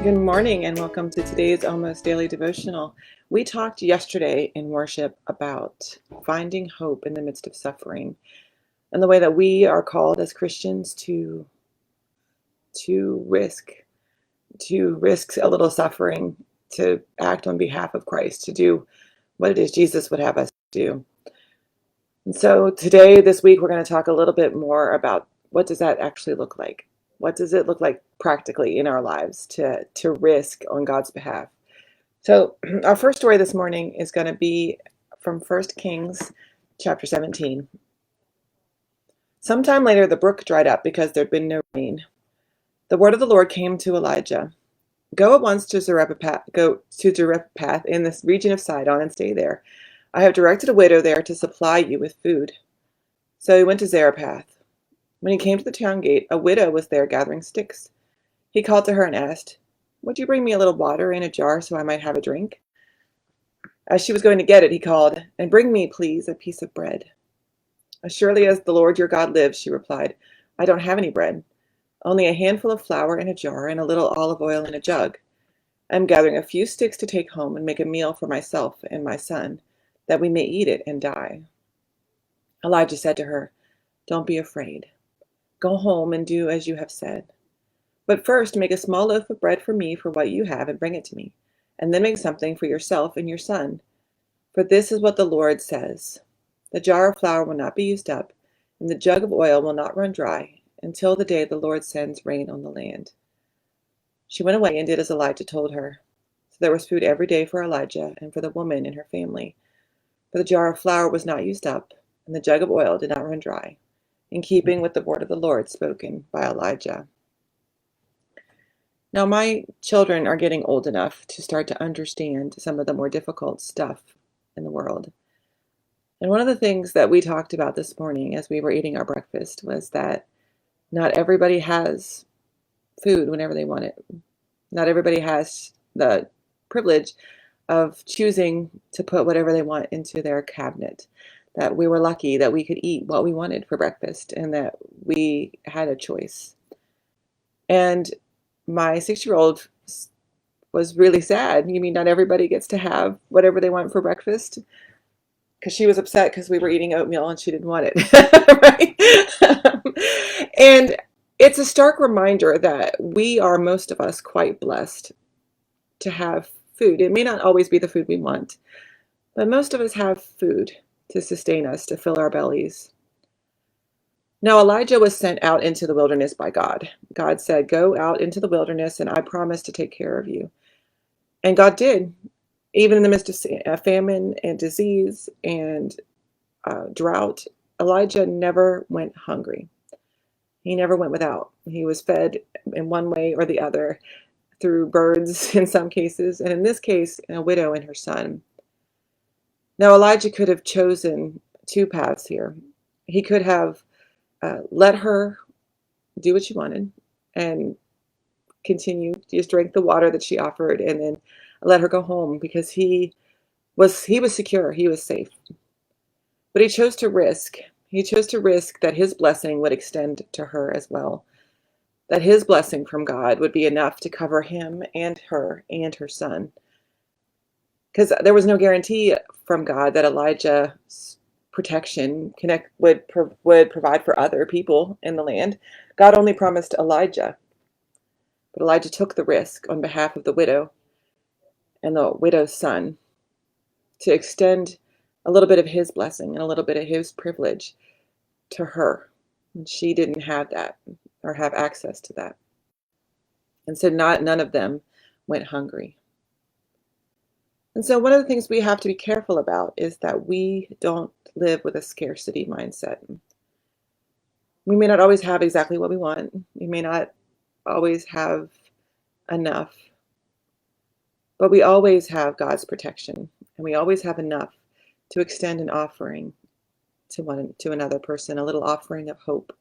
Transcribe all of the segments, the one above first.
Good morning and welcome to today's Almost Daily Devotional. We talked yesterday in worship about finding hope in the midst of suffering and the way that we are called as Christians to risk a little suffering, to act on behalf of Christ, to do what it is Jesus would have us do. And so today, this week, we're going to talk a little bit more about what does that actually look like? What does it look like practically in our lives to risk on God's behalf? So our first story this morning is going to be from 1 Kings chapter 17. Sometime later, the brook dried up because there'd been no rain. The word of the Lord came to Elijah. Go at once to Zarephath in this region of Sidon and stay there. I have directed a widow there to supply you with food. So he went to Zarephath. When he came to the town gate, a widow was there gathering sticks. He called to her and asked, Would you bring me a little water in a jar so I might have a drink? As she was going to get it, he called, And bring me, please, a piece of bread. As surely as the Lord your God lives, she replied, I don't have any bread, only a handful of flour in a jar and a little olive oil in a jug. I am gathering a few sticks to take home and make a meal for myself and my son, that we may eat it and die. Elijah said to her, Don't be afraid. Go home and do as you have said. But first make a small loaf of bread for me for what you have and bring it to me, and then make something for yourself and your son. For this is what the Lord says, The jar of flour will not be used up, and the jug of oil will not run dry, until the day the Lord sends rain on the land. She went away and did as Elijah told her. So there was food every day for Elijah and for the woman and her family. For the jar of flour was not used up, and the jug of oil did not run dry, in keeping with the word of the Lord spoken by Elijah. Now my children are getting old enough to start to understand some of the more difficult stuff in the world. And one of the things that we talked about this morning as we were eating our breakfast was that not everybody has food whenever they want it. Not everybody has the privilege of choosing to put whatever they want into their cabinet. That we were lucky that we could eat what we wanted for breakfast and that we had a choice. And my 6-year-old was really sad. You mean not everybody gets to have whatever they want for breakfast? Because she was upset because we were eating oatmeal and she didn't want it, right? And it's a stark reminder that we are, most of us, quite blessed to have food. It may not always be the food we want, but most of us have food to sustain us, to fill our bellies. Now Elijah was sent out into the wilderness by God. God said, Go out into the wilderness and I promise to take care of you. And God did. Even in the midst of famine and disease and drought, Elijah never went hungry. He never went without. He was fed in one way or the other through birds in some cases, and in this case, a widow and her son. Now Elijah could have chosen two paths here. He could have let her do what she wanted and continue to just drink the water that she offered and then let her go home because he was secure, he was safe. But he chose to risk. He chose to risk that his blessing would extend to her as well, that his blessing from God would be enough to cover him and her son. Because there was no guarantee from God that Elijah's protection would provide for other people in the land. God only promised Elijah. But Elijah took the risk on behalf of the widow and the widow's son to extend a little bit of his blessing and a little bit of his privilege to her. And she didn't have that or have access to that. And so none of them went hungry. And so one of the things we have to be careful about is that we don't live with a scarcity mindset. We may not always have exactly what we want. We may not always have enough. But we always have God's protection, and we always have enough to extend an offering to another person, a little offering of hope.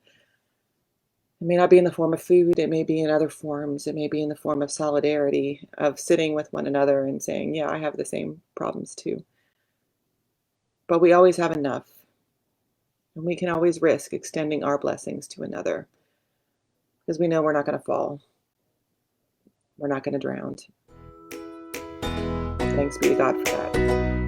It may not be in the form of food, it may be in other forms, it may be in the form of solidarity, of sitting with one another and saying, yeah, I have the same problems too. But we always have enough, and we can always risk extending our blessings to another because we know we're not going to fall. We're not going to drown. Thanks be to God for that.